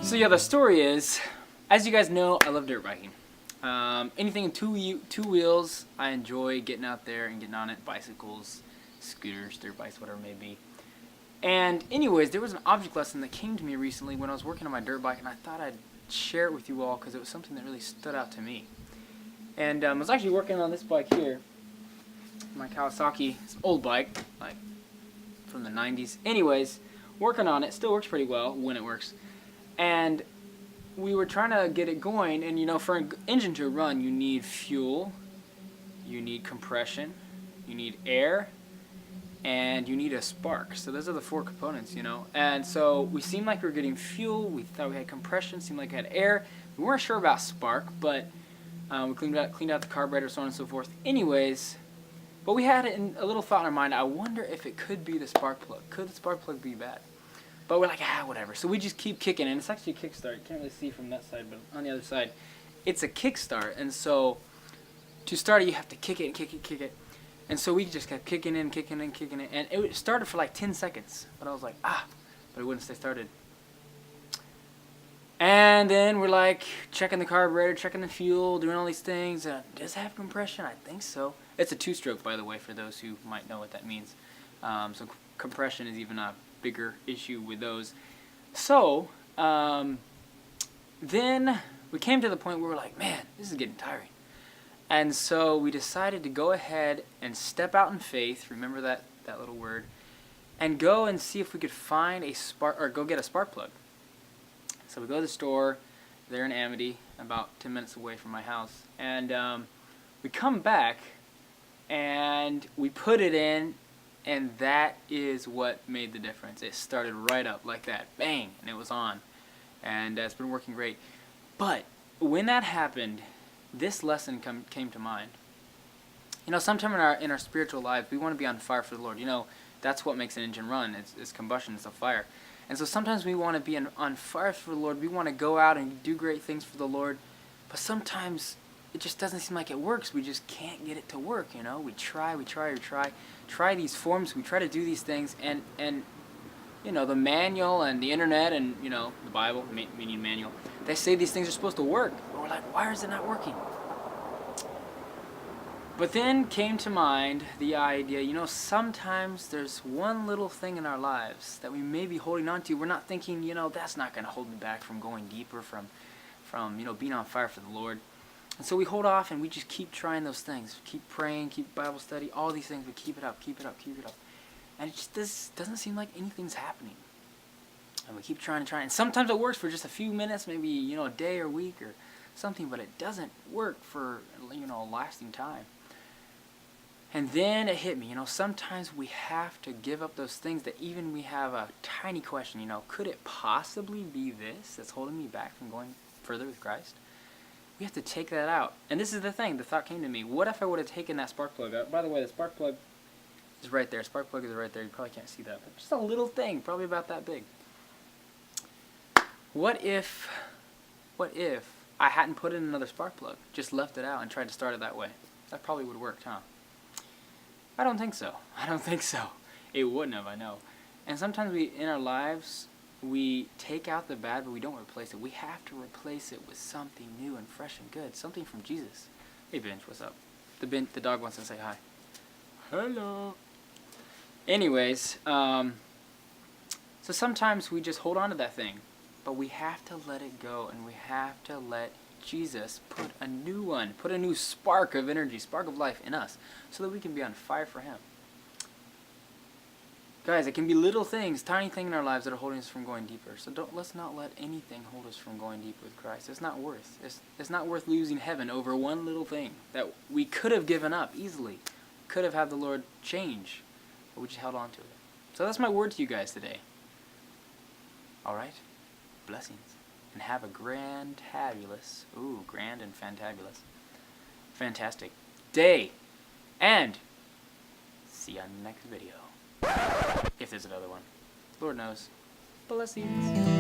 So yeah, the story is, as you guys know, I love dirt biking. Anything in two wheels, I enjoy getting out there and getting on it. Bicycles, scooters, dirt bikes, whatever it may be. And anyways, there was an object lesson that came to me recently when I was working on my dirt bike, and I thought I'd share it with you all because it was something that really stood out to me. And I was actually working on this bike here, my Kawasaki. It's an old bike, like from the 90s. Anyways, working on it, still works pretty well when it works. And we were trying to get it going, and you know, for an engine to run, you need fuel, you need compression, you need air, and you need a spark. So those are the four components, you know. And so we seemed like we were getting fuel, we thought we had compression, seemed like we had air. We weren't sure about spark, but we cleaned out the carburetor, so on and so forth. Anyways, but we had a little thought in our mind, I wonder if it could be the spark plug. Could the spark plug be bad? But we're like, whatever. So we just keep kicking, and it's actually a kickstart. You can't really see from that side, but on the other side, it's a kickstart. And so to start it, you have to kick it and kick it, kick it. And so we just kept kicking in, and it started for like 10 seconds. But I was like, but it wouldn't stay started. And then we're like checking the carburetor, checking the fuel, doing all these things. Does it have compression? I think so. It's a two-stroke, by the way, for those who might know what that means. So compression is even a bigger issue with those. So then we came to the point where we're like, man, this is getting tiring. And so we decided to go ahead and step out in faith, remember that little word, and go and see if we could find a spark, or go get a spark plug. So we go to the store there in Amity, about 10 minutes away from my house, and we come back and we put it in, and that is what made the difference. It started right up like that, bang, and it was on. And it's been working great. But when that happened, this lesson came to mind. You know, sometime in our spiritual lives, we want to be on fire for the Lord. You know, that's what makes an engine run. It's combustion, it's a fire. And so sometimes we want to be on fire for the Lord. We want to go out and do great things for the Lord. But sometimes it just doesn't seem like it works. We just can't get it to work, you know. We try these forms, we try to do these things, and you know, the manual and the internet and, you know, the Bible, meaning manual, they say these things are supposed to work. But we're like, why is it not working? But then came to mind the idea, you know, sometimes there's one little thing in our lives that we may be holding on to. We're not thinking, you know, that's not going to hold me back from going deeper, from you know, being on fire for the Lord. And so we hold off and we just keep trying those things. Keep praying, keep Bible study, all these things. We keep it up. And it just doesn't seem like anything's happening. And we keep trying. And sometimes it works for just a few minutes, maybe, you know, a day or a week or something, but it doesn't work for, you know, a lasting time. And then it hit me, you know, sometimes we have to give up those things that even we have a tiny question, you know, could it possibly be this that's holding me back from going further with Christ? We have to take that out. And this is the thing, the thought came to me. What if I would have taken that spark plug out? By the way, the spark plug is right there. Spark plug is right there. You probably can't see that. But just a little thing, probably about that big. What if I hadn't put in another spark plug, just left it out and tried to start it that way? That probably would have worked, huh? I don't think so. It wouldn't have, I know. And sometimes in our lives, we take out the bad, but we don't replace it. We have to replace it with something new and fresh and good. Something from Jesus. Hey, Bench, what's up? The dog wants to say hi. Hello. Anyways, so sometimes we just hold on to that thing, but we have to let it go, and we have to let Jesus put a new spark of energy, spark of life in us, so that we can be on fire for Him. Guys, it can be little things, tiny things in our lives that are holding us from going deeper. So let's not let anything hold us from going deeper with Christ. It's not worth losing heaven over one little thing that we could have given up easily. Could have had the Lord change, but we just held on to it. So that's my word to you guys today. All right? Blessings. And have a grand and fantastic day. And see you on the next video. If there's another one. Lord knows. Blessings.